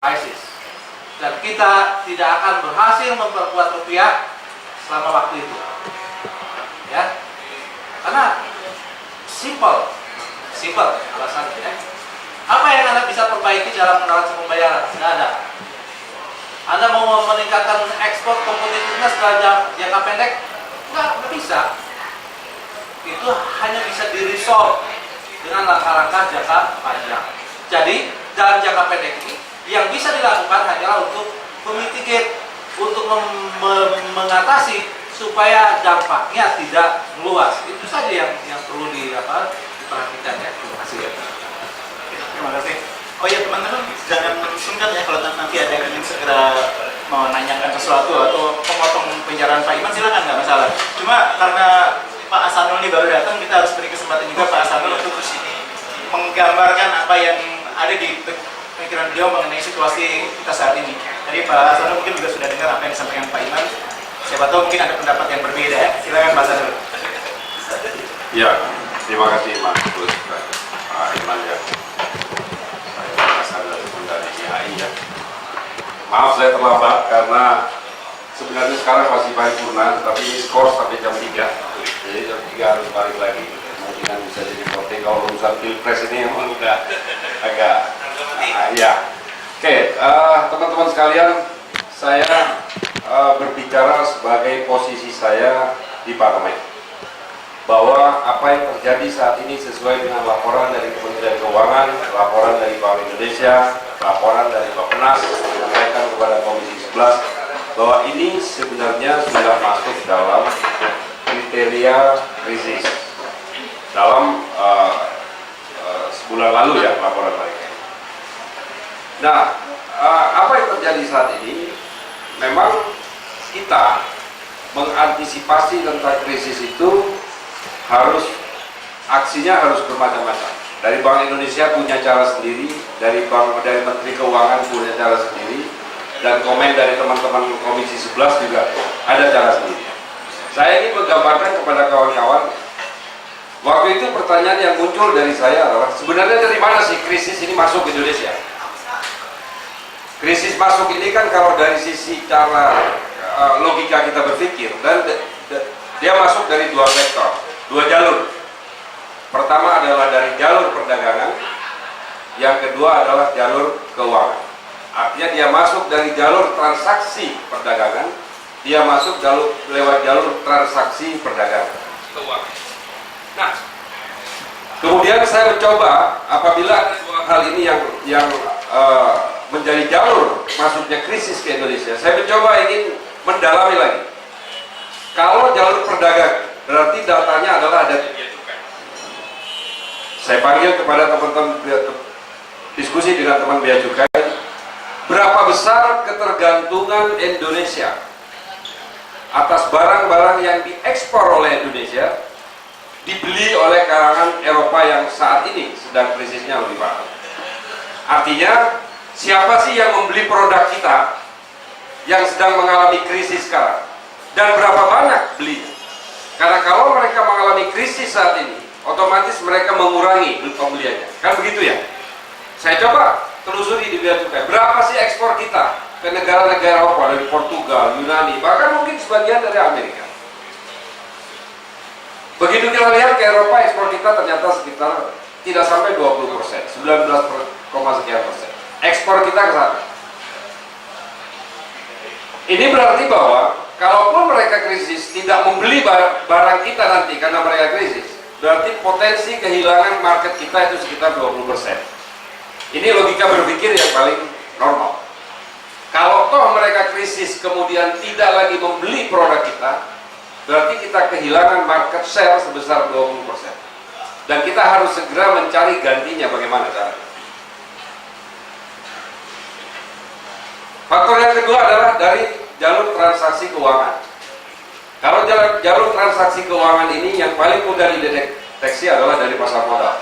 krisis. Dan kita tidak akan berhasil memperkuat rupiah selama waktu itu. Ya. Karena simple alasannya. Ya. Apa yang Anda bisa perbaiki dalam neraca pembayaran? Tidak ada. Anda mau meningkatkan ekspor kompetitivitas dalam jangka pendek? Nggak bisa. Itu hanya bisa di-resolve dengan langkah-langkah jangka panjang. Jadi dalam jangka pendek ini yang bisa dilakukan hanyalah untuk memitigate, untuk mengatasi supaya dampaknya tidak meluas. Itu saja yang perlu diperhatikan ya. Terima kasih ya. Terima kasih. Oh ya teman-teman, jangan sungkan ya kalau nanti ada yang ingin segera mau nanyakan sesuatu atau memotong pembicaraan Pak Iman, silakan, nggak masalah. Cuma karena Pak Hasanul ini baru datang, kita harus beri kesempatan juga Pak Hasanul untuk kesini menggambarkan apa yang ada di pikiran beliau mengenai situasi kita saat ini. Jadi Pak Hasanul mungkin juga sudah dengar apa yang disampaikan Pak Iman. Siapa tahu mungkin ada pendapat yang berbeda. Silakan Pak Hasanul. Ya, terima kasih Mas Gus, Pak Iman ya. Dari IAI ya. Maaf saya terlambat karena sebenarnya sekarang masih paripurna, tapi ini skor sampai jam 3. Jadi jam 3 harus balik lagi. Kemungkinan bisa jadi voting kalau urusan pilpres ini memang udah agak ya. Oke, teman-teman sekalian, saya berbicara sebagai posisi saya di parlemen, bahwa apa yang terjadi saat ini sesuai dengan laporan dari Kementerian Keuangan, laporan dari Bank Indonesia, laporan dari Bappenas menyampaikan kepada Komisi 11 bahwa ini sebenarnya sudah masuk dalam kriteria krisis dalam sebulan lalu ya laporan mereka. Nah, apa yang terjadi saat ini memang kita mengantisipasi tentang krisis itu aksinya harus bermacam-macam. Dari Bank Indonesia punya cara sendiri, dari Menteri Keuangan punya cara sendiri, dan komen dari teman-teman Komisi 11 juga ada cara sendiri. Saya ingin menggambarkan kepada kawan-kawan, waktu itu pertanyaan yang muncul dari saya adalah sebenarnya dari mana sih krisis ini masuk ke Indonesia? Krisis masuk ini kan kalau dari sisi cara logika kita berpikir, dan dia masuk dari dua vektor, dua jalur. Pertama adalah dari jalur perdagangan, yang kedua adalah jalur keuangan. Artinya dia masuk dari jalur transaksi perdagangan, dia masuk lewat jalur transaksi perdagangan keuangan. Nah, kemudian saya mencoba apabila dua hal ini yang menjadi jalur masuknya krisis ke Indonesia, saya mencoba ingin mendalami lagi. Kalau jalur perdagangan, berarti datanya adalah ada. Saya panggil kepada teman-teman diskusi dengan teman bea cukai, berapa besar ketergantungan Indonesia atas barang-barang yang diekspor oleh Indonesia dibeli oleh kalangan Eropa yang saat ini sedang krisisnya lebih parah. Artinya, siapa sih yang membeli produk kita yang sedang mengalami krisis sekarang? Dan berapa banyak belinya? Karena kalau mereka mengalami krisis saat ini, otomatis mereka mengurangi pembeliannya. Kan begitu ya? Saya coba telusuri di bea cukai. Berapa sih ekspor kita ke negara-negara Eropa, dari Portugal, Yunani, bahkan mungkin sebagian dari Amerika. Begitu kita lihat ke Eropa, ekspor kita ternyata sekitar tidak sampai 20%, 19, sekian persen. Ekspor kita ke sana. Ini berarti bahwa kalaupun mereka krisis tidak membeli barang kita nanti karena mereka krisis, berarti potensi kehilangan market kita itu sekitar 20%. Ini logika berpikir yang paling normal. Kalau toh mereka krisis kemudian tidak lagi membeli produk kita, berarti kita kehilangan market share sebesar 20%. Dan kita harus segera mencari gantinya. Bagaimana caranya? Faktor yang kedua adalah dari jalur transaksi keuangan. Kalau jalur transaksi keuangan ini yang paling mudah dideteksi adalah dari pasar modal.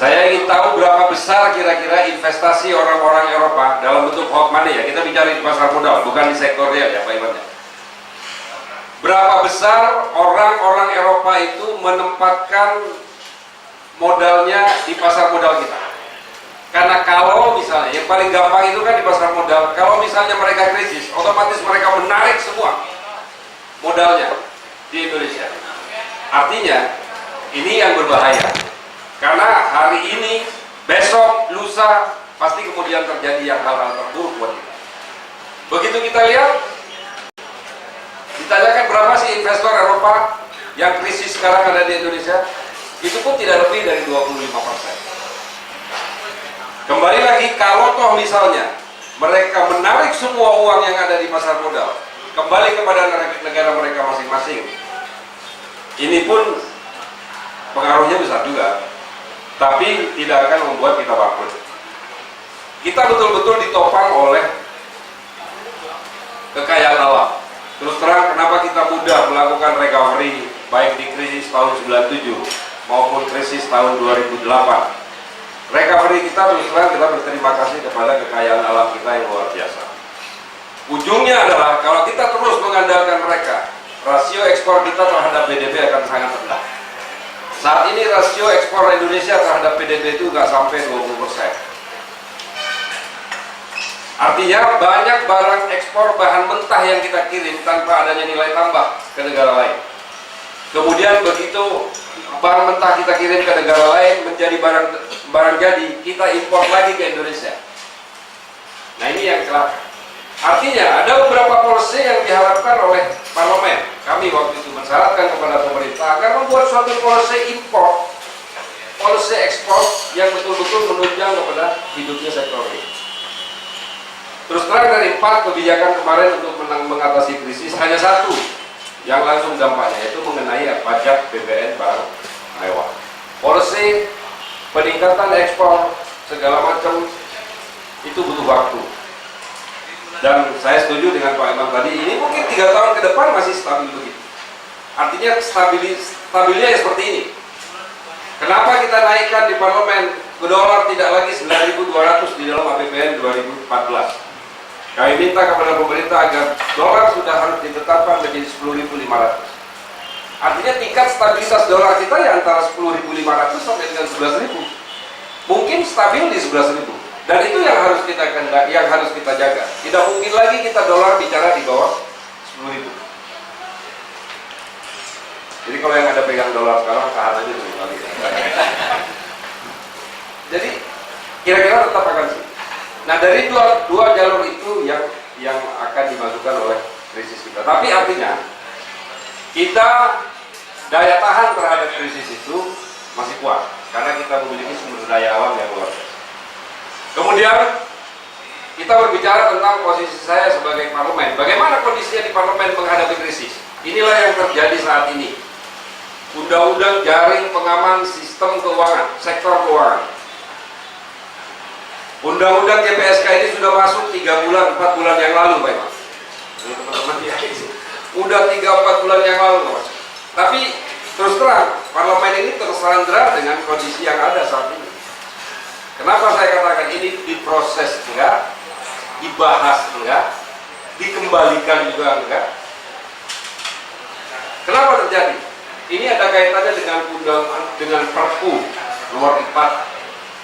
Saya ingin tahu berapa besar kira-kira investasi orang-orang Eropa dalam bentuk hot money ya. Kita bicara di pasar modal, bukan di sektor real ya Pak Iwan. Berapa besar orang-orang Eropa itu menempatkan modalnya di pasar modal kita? Karena kalau misalnya, yang paling gampang itu kan di pasar modal, kalau misalnya mereka krisis, otomatis mereka menarik semua modalnya di Indonesia. Artinya, ini yang berbahaya. Karena hari ini, besok, lusa, pasti kemudian terjadi yang hal-hal terburuk buat kita. Begitu kita lihat, ditanyakan berapa sih investor Eropa yang krisis sekarang ada di Indonesia, itu pun tidak lebih dari 25%. Kembali lagi, kalau toh misalnya mereka menarik semua uang yang ada di pasar modal kembali kepada negara mereka masing-masing, ini pun pengaruhnya besar juga, tapi tidak akan membuat kita bangkrut. Kita betul-betul ditopang oleh kekayaan alam. Terus terang, kenapa kita mudah melakukan recovery baik di krisis tahun 97 maupun krisis tahun 2008. Recovery kita terus terang kita berterima kasih kepada kekayaan alam kita yang luar biasa. Ujungnya adalah kalau kita terus mengandalkan mereka, rasio ekspor kita terhadap PDB akan sangat rendah. Saat ini rasio ekspor Indonesia terhadap PDB itu nggak sampai 20%. Artinya banyak barang ekspor bahan mentah yang kita kirim tanpa adanya nilai tambah ke negara lain. Kemudian begitu barang mentah kita kirim ke negara lain menjadi barang jadi, kita impor lagi ke Indonesia. Nah ini yang celaka. Artinya ada beberapa policy yang diharapkan oleh parlemen. Kami waktu itu mensyaratkan kepada pemerintah agar membuat suatu policy impor, policy ekspor yang betul-betul menunjang kepada hidupnya sektor ini. Terus terang, dari 4 kebijakan kemarin untuk mengatasi krisis, hanya satu yang langsung dampaknya, yaitu mengenai pajak BBM barang mewah. Policy peningkatan ekspor segala macam itu butuh waktu. Dan saya setuju dengan Pak Imam tadi, ini mungkin 3 tahun ke depan masih stabil begitu. Artinya stabilnya seperti ini. Kenapa kita naikkan di parlemen ke dolar tidak lagi 9.200 di dalam APBN 2014? Kami minta kepada pemerintah agar dolar sudah harus ditetapkan menjadi 10.500. Artinya tingkat stabilitas dolar kita ya antara 10.500 sampai dengan 11.000. Mungkin stabil di 11.000. Dan itu yang harus kita jaga. Tidak mungkin lagi kita dolar bicara di bawah 10.000. Jadi kalau yang ada pegang dolar sekarang tahan aja dulu kali. Jadi kira-kira tetap akan sih. Nah dari dua jalur itu yang akan dimasukkan oleh krisis kita. Tapi artinya kita daya tahan terhadap krisis itu masih kuat karena kita memiliki sumber daya alam yang luar biasa. Kemudian kita berbicara tentang posisi saya sebagai parlemen. Bagaimana kondisinya di parlemen menghadapi krisis? Inilah yang terjadi saat ini. Undang-undang jaring pengaman sistem keuangan, sektor keuangan. Undang-undang JPSK ini sudah masuk 3 bulan, 4 bulan yang lalu, Pak Imam. Ini teman-teman ya, udah 3-4 bulan yang lalu, Pak. Tapi terus terang, parlemen ini tersandra dengan kondisi yang ada saat ini. Kenapa saya katakan ini diproses enggak, dibahas enggak, dikembalikan juga enggak? Kenapa terjadi? Ini ada kaitannya dengan Perpu nomor 4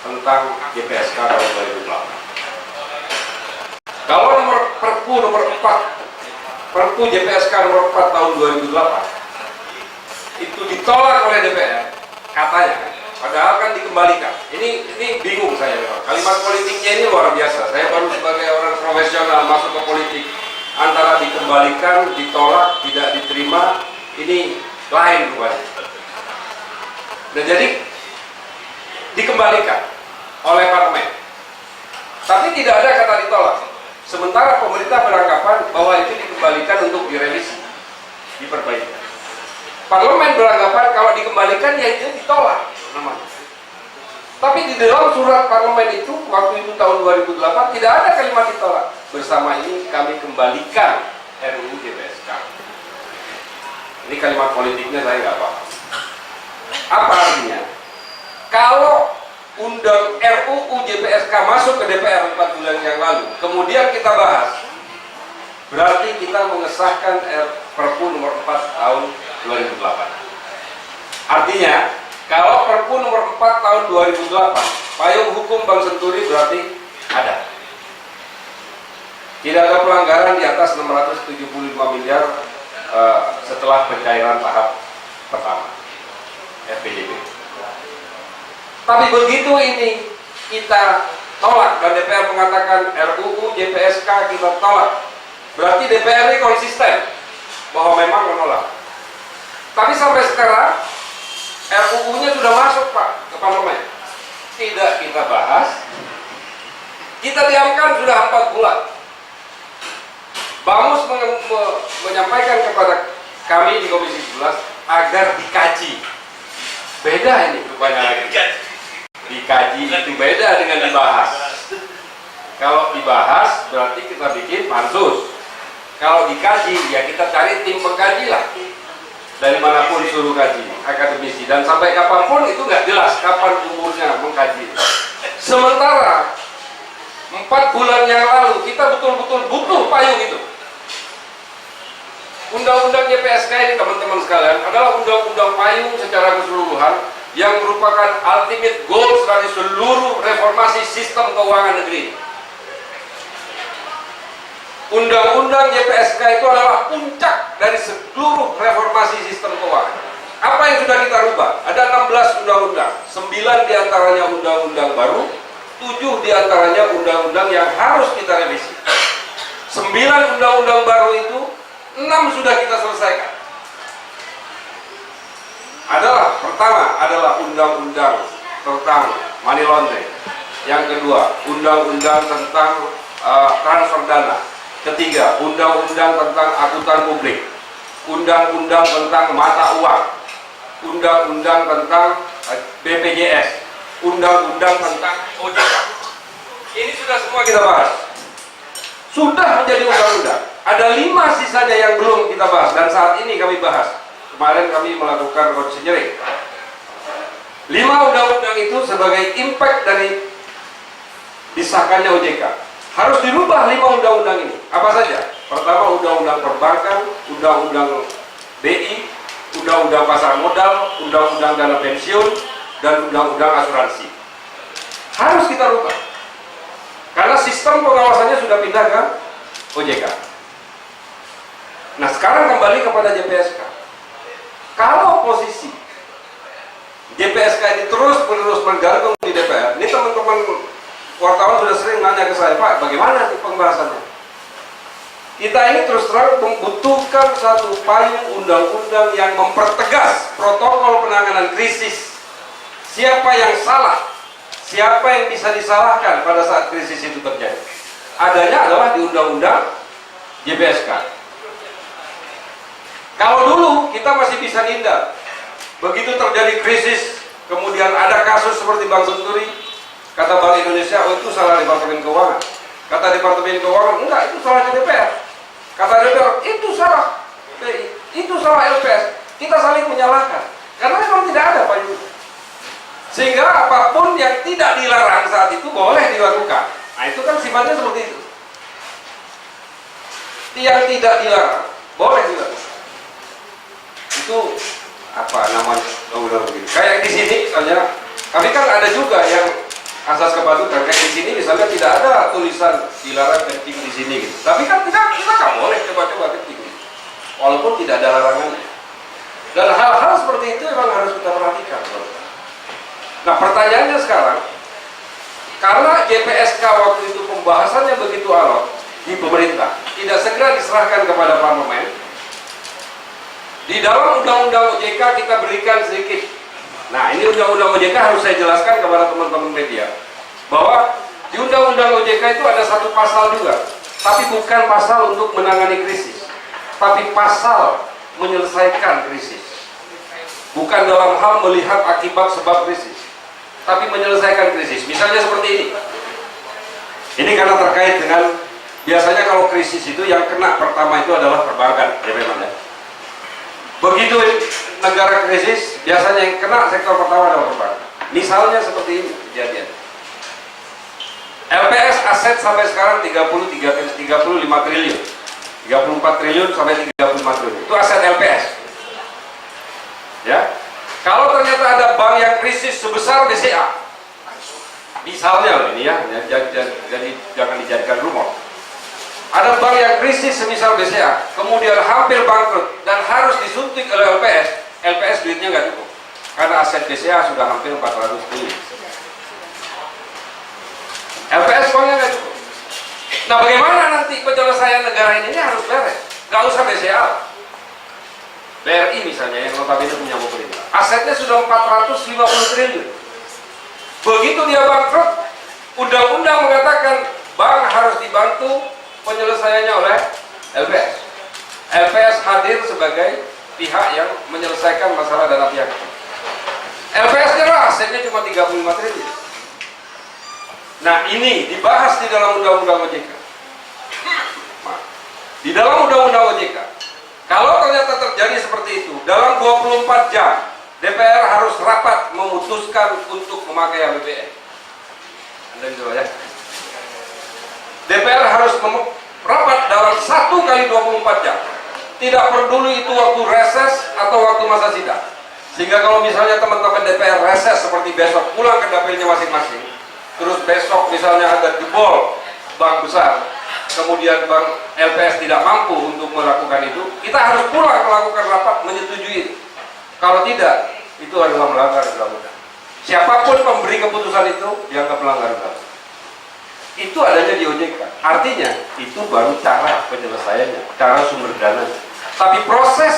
tentang JPSK tahun 2008. Kalau Perpu nomor 4, Perpu JPSK nomor 4 tahun 2008 itu ditolak oleh DPR, katanya, padahal kan dikembalikan. Ini bingung saya memang. Kalimat politiknya ini luar biasa. Saya baru sebagai orang profesional masuk ke politik, antara dikembalikan, ditolak, tidak diterima, ini lain rupanya. Nah jadi dikembalikan oleh parlemen, tapi tidak ada kata ditolak. Sementara pemerintah beranggapan bahwa itu dikembalikan untuk direvisi, diperbaiki. Parlemen beranggapan kalau dikembalikan ya itu ditolak namanya. Tapi di dalam surat parlemen itu waktu itu tahun 2008 tidak ada kalimat ditolak. Bersama ini kami kembalikan RUU JPSK. Ini kalimat politiknya saya nggak paham. Apa artinya? Kalau RUU JPSK masuk ke DPR 4 bulan yang lalu, kemudian kita bahas, berarti kita mengesahkan Perpu nomor 4 tahun 2008. Artinya Kalau Perpu nomor 4 tahun 2008, payung hukum Bank Senturi berarti ada. Tidak ada pelanggaran di atas 675 miliar setelah pencairan tahap pertama FPDB. Tapi begitu ini kita tolak dan DPR mengatakan RUU JPSK kita tolak, berarti DPR ini konsisten bahwa memang menolak. Tapi sampai sekarang RUU-nya sudah masuk Pak ke parlemen, tidak kita bahas, kita diamkan sudah 4 bulan. Bamus menyampaikan kepada kami di Komisi 11 agar dikaji. Beda ini rupanya. Dikaji itu beda dengan dibahas. Kalau dibahas berarti kita bikin pansus. Kalau dikaji ya kita cari tim pengkaji lah. Dari manapun suruh kaji, akademisi, dan sampai kapanpun itu nggak jelas kapan umurnya mengkaji. Sementara 4 bulan yang lalu kita betul-betul butuh payung itu. Undang-undang JPSK ini teman-teman sekalian adalah undang-undang payung secara keseluruhan yang merupakan ultimate goals dari seluruh reformasi sistem keuangan negeri. Undang-undang JPSK itu adalah puncak dari seluruh reformasi sistem keuangan. Apa yang sudah kita rubah? Ada 16 undang-undang, 9 diantaranya undang-undang baru, 7 diantaranya undang-undang yang harus kita revisi. 9 undang-undang baru itu, 6 sudah kita selesaikan. Pertama adalah undang-undang tentang money laundering. Yang kedua, undang-undang tentang transfer dana. Ketiga, undang-undang tentang akuntan publik, undang-undang tentang mata uang, undang-undang tentang BPJS, undang-undang tentang OJK. Ini sudah semua kita bahas. Sudah menjadi undang-undang. Ada 5 sisanya yang belum kita bahas dan saat ini kami bahas. Kemarin kami melakukan konseling. 5 undang-undang itu sebagai impact dari disahkannya OJK. Harus dirubah 5 undang-undang ini. Apa saja? Pertama, undang-undang perbankan, undang-undang BI, undang-undang pasar modal, undang-undang dana pensiun, dan undang-undang asuransi. Harus kita rubah. Karena sistem pengawasannya sudah pindah ke OJK. Nah, sekarang kembali kepada JPSK. Kalau posisi JPSK ini terus-menerus menggantung di DPR, ini teman-teman wartawan sudah sering nanya ke saya, Pak, bagaimana pembahasannya? Kita ini terus terang membutuhkan satu payung undang-undang yang mempertegas protokol penanganan krisis. Siapa yang salah? Siapa yang bisa disalahkan pada saat krisis itu terjadi? Adanya adalah di undang-undang JPSK. Kalau dulu kita masih bisa hindar. Begitu terjadi krisis, kemudian ada kasus seperti Bank Senturi, kata Bank Indonesia, oh itu salah Departemen Keuangan. Kata Departemen Keuangan, enggak, itu salahnya DPR. Kata DPR, itu salah BI, itu salah LPS. Kita saling menyalahkan. Karena memang tidak ada payung. Sehingga apapun yang tidak dilarang saat itu boleh dilakukan. Nah itu kan sifatnya seperti itu. Yang tidak dilarang boleh dilakukan. Itu apa namanya? Kayak di sini misalnya, tapi kan ada juga yang asas kepatutan. Kayak di sini misalnya tidak ada tulisan dilarang kencing di sini gitu. Tapi kan kita nggak boleh coba-coba kencing, walaupun tidak ada larangannya. Dan hal-hal seperti itu memang harus kita perhatikan. Nah pertanyaannya sekarang, karena JPSK waktu itu pembahasannya begitu alot di pemerintah, tidak segera diserahkan kepada parlemen. Di dalam undang-undang OJK kita berikan sedikit. Nah ini undang-undang OJK harus saya jelaskan kepada teman-teman media, bahwa di undang-undang OJK itu ada satu pasal juga, tapi bukan pasal untuk menangani krisis, tapi pasal menyelesaikan krisis. Bukan dalam hal melihat akibat sebab krisis, tapi menyelesaikan krisis. Misalnya seperti ini. Ini karena terkait dengan, biasanya kalau krisis itu yang kena pertama itu adalah perbankan, ya memang ya. Begitu negara krisis, biasanya yang kena sektor pertama adalah perbankan. Misalnya seperti ini kejadian. LPS aset sampai sekarang 35 triliun. 34 triliun sampai 35 triliun. Itu aset LPS. Ya. Kalau ternyata ada bank yang krisis sebesar BCA, misalnya loh ini ya, jadi jangan dijadikan rumor. Ada bank yang krisis semisal BCA, kemudian hampir bangkrut dan harus disuntik oleh LPS duitnya nggak cukup, karena aset BCA sudah hampir 400 triliun. LPS uangnya nggak cukup. Nah, bagaimana nanti penyelesaian negara ini harus beres? Nggak usah BCA. BRI misalnya yang notabene punya pemerintah, asetnya sudah 450 triliun. Begitu dia bangkrut, undang-undang mengatakan bank harus dibantu penyelesaiannya oleh LPS. LPS hadir sebagai pihak yang menyelesaikan masalah dana pihak. LPS nyerah, asetnya cuma 35 triliun. Nah, ini dibahas di dalam undang-undang OJK. Di dalam undang-undang OJK, kalau ternyata terjadi seperti itu, dalam 24 jam DPR harus rapat memutuskan untuk memakai APBN. Anda bisa ya? DPR harus rapat dalam 1 kali 24 jam. Tidak peduli itu waktu reses atau waktu masa sidang. Sehingga kalau misalnya teman-teman DPR reses seperti besok, pulang ke dapilnya masing-masing, terus besok misalnya ada jebol bank besar, kemudian bank LPS tidak mampu untuk melakukan itu, kita harus pulang melakukan rapat menyetujui. Kalau tidak, itu adalah melanggar undang-undang. Siapapun pemberi keputusan itu dianggap melanggar undang-undang. Itu adanya di OJK. Artinya itu baru cara penyelesaiannya, cara sumber dana. Tapi proses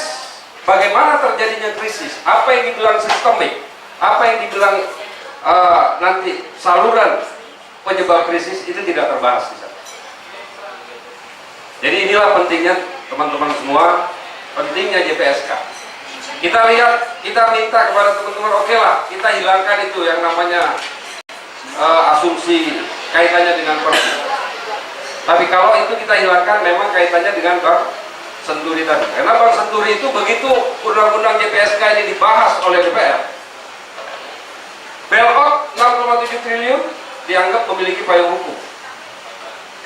bagaimana terjadinya krisis, apa yang dibilang sistemik, apa yang dibilang nanti saluran penyebab krisis, itu tidak terbahas di sana. Jadi inilah pentingnya teman-teman semua, pentingnya JPSK. Kita lihat, kita minta kepada teman-teman, oke lah, kita hilangkan itu yang namanya asumsi kaitannya dengan Perpu. Tapi kalau itu kita hilangkan, memang kaitannya dengan Bank Senturi tadi. Karena Bank Senturi itu begitu undang-undang JPSK ini dibahas oleh DPR, bailout 6,7 triliun dianggap memiliki payung hukum.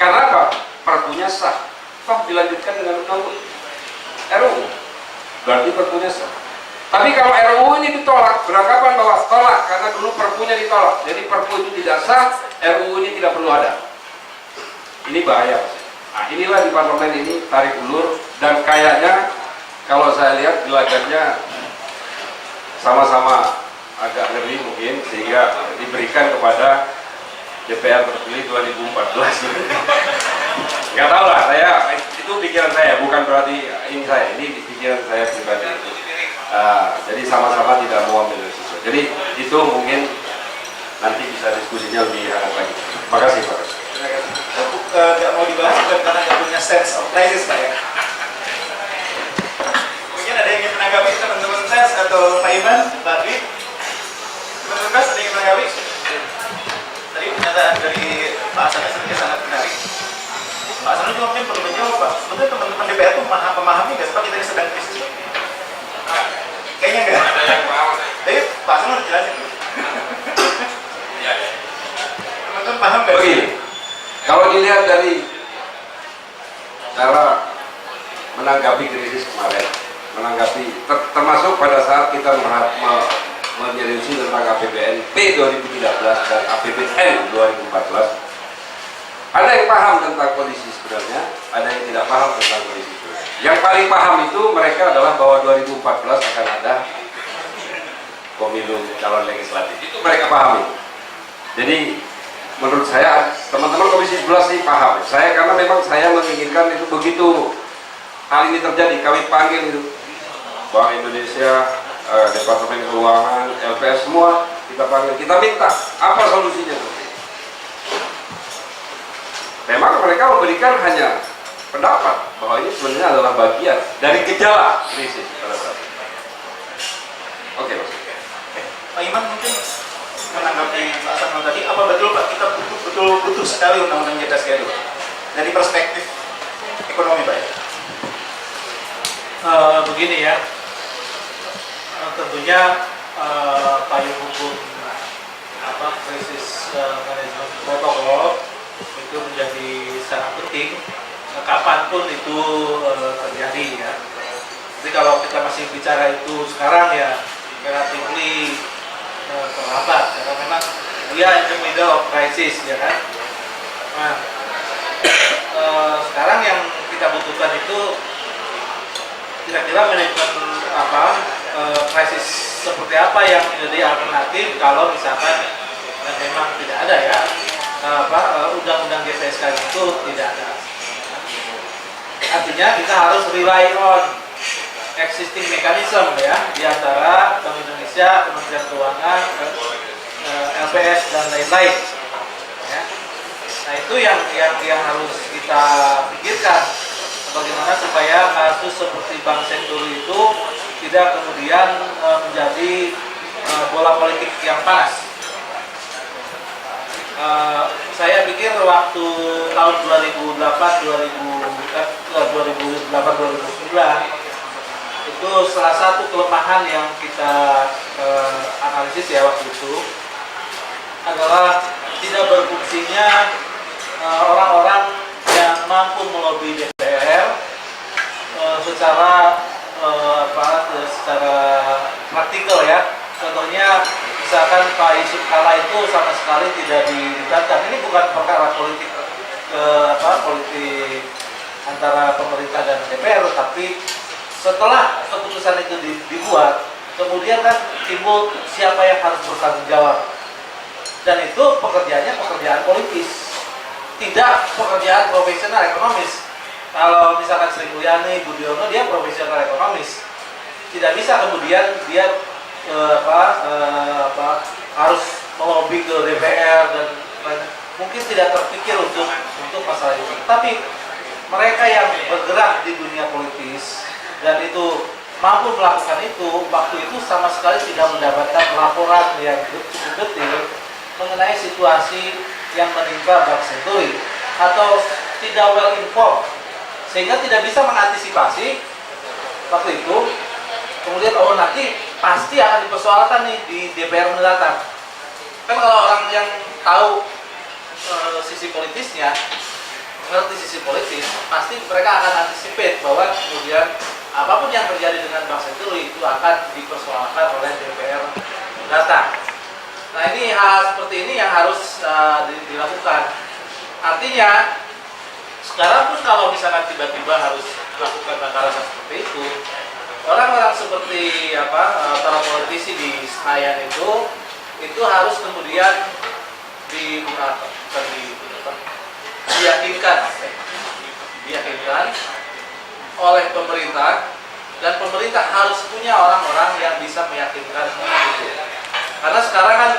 Karena apa? Perpunya sah. Toh dilanjutkan dengan undang-undang RUU, berarti perpunya sah. Tapi kalau RUU ini ditolak, beranggapan bahwa tolak karena dulu perpunya ditolak, jadi perpu itu tidak sah, RUU ini tidak perlu ada. Ini bahaya. Nah, inilah di parlemen ini tarik ulur, dan kayaknya kalau saya lihat gelagatnya sama-sama agak ngeri mungkin, sehingga diberikan kepada DPR terpilih 2014. Nggak tahu lah, saya itu pikiran saya, bukan berarti ini saya, ini pikiran saya pribadi. Jadi sama-sama tidak mau ambil resiko. Jadi itu mungkin nanti bisa diskusinya lebih hangat lagi. Terima kasih Pak. Nggak mau dibahas bukan karena nggak punya sense of crisis Pak ya. Mungkin ada yang ingin menanggapi teman-teman ses atau Pak Iman, Pak Dwi. Teman-teman ada yang ingin menanggapi? Tadi pernyataan dari Pak Hasan sebenarnya sangat menarik. Pak Hasan juga mungkin perlu menjawab Pak. Sebetulnya teman-teman DPR itu memahami nggak seperti tadi sedang krisis? Kayaknya enggak. Tapi Pak Hasan harus jelasin dulu. Teman-teman paham nggak? Begini, kalau dilihat dari cara menanggapi krisis kemarin, termasuk pada saat kita menyeriusi tentang APBN P 2013 dan APBN 2014, ada yang paham tentang kondisi sebenarnya, ada yang tidak paham tentang kondisi sebenarnya. Yang paling paham itu mereka adalah bahwa 2014 akan ada pemilu calon legislatif, itu mereka pahami. Jadi menurut saya teman-teman Komisi 11 sih paham. Saya karena memang saya menginginkan itu begitu hal ini terjadi, kami panggil itu Bank Indonesia, Departemen Keuangan, LPS semua kita panggil, kita minta apa solusinya. Memang mereka memberikan hanya pendapat bahwa ini sebenarnya adalah bagian dari gejala krisis pada saat ini. Oke, Pak Iman mungkin menanggapi Pak Sarno tadi, apa betul Pak kita betul butuh sekali undang-undang JPSK itu dari perspektif ekonomi Pak? Begini ya, tentunya payung hukum krisis manajemen protokol itu menjadi sangat penting kapanpun itu terjadi ya. Jadi kalau kita masih bicara itu sekarang ya relatively terlambat karena memang dia in the middle of crisis, ya kan. Nah, sekarang yang kita butuhkan itu kira-kira manajemen krisis seperti apa yang menjadi alternatif kalau misalkan memang tidak ada ya undang-undang GPSK itu tidak ada. Artinya kita harus rely on existing mechanism ya di antara Bank Indonesia, Kementerian Keuangan, LPS dan lain-lain. Ya. Nah itu yang harus kita pikirkan. Bagaimana supaya kasus seperti Bank Senturi itu tidak kemudian menjadi bola politik yang panas. Saya pikir waktu tahun 2008-2009 itu salah satu kelemahan yang kita analisis ya waktu itu adalah tidak berfungsinya orang-orang yang mampu melobi DPR secara praktikal ya. Contohnya misalkan Pak Yusuf Kala itu sama sekali tidak dilibatkan. Ini bukan perkara politik politik antara pemerintah dan DPR, tapi setelah keputusan itu dibuat, kemudian kan timbul siapa yang harus bertanggung jawab. Dan itu pekerjaan politis, tidak pekerjaan profesional ekonomis. Kalau misalkan Sri Mulyani, Budiono, dia profesional ekonomis, tidak bisa kemudian dia harus melobi ke DPR dan mungkin tidak terpikir untuk masalah itu. Tapi mereka yang bergerak di dunia politis dan itu mampu melakukan itu, waktu itu sama sekali tidak mendapatkan laporan yang cukup detail mengenai situasi yang menimpa Bank Senturi atau tidak well informed sehingga tidak bisa mengantisipasi waktu itu. Kemudian nanti pasti akan dipersoalkan nih di DPR mendatang. Kan kalau orang yang tahu sisi politisnya, mengerti sisi politis, pasti mereka akan anticipate bahwa kemudian apapun yang terjadi dengan Bank Senturi itu akan dipersoalkan oleh DPR mendatang. Nah ini hal seperti ini yang harus dilakukan. Artinya sekarang pun kalau misalkan tiba-tiba harus melakukan langkah-langkah seperti itu, orang-orang seperti para politisi di Senayan itu harus kemudian diyakinkan oleh pemerintah, dan pemerintah harus punya orang-orang yang bisa meyakinkan itu. Karena sekarang kan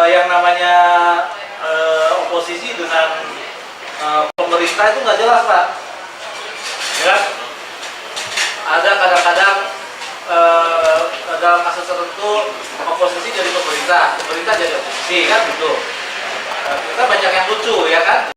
yang namanya oposisi dengan pemerintah itu nggak jelas, Pak. Ya, ada kadang-kadang dalam kasus tertentu oposisi jadi pemerintah jadi oposisi kan gitu. Kita banyak yang lucu ya kan.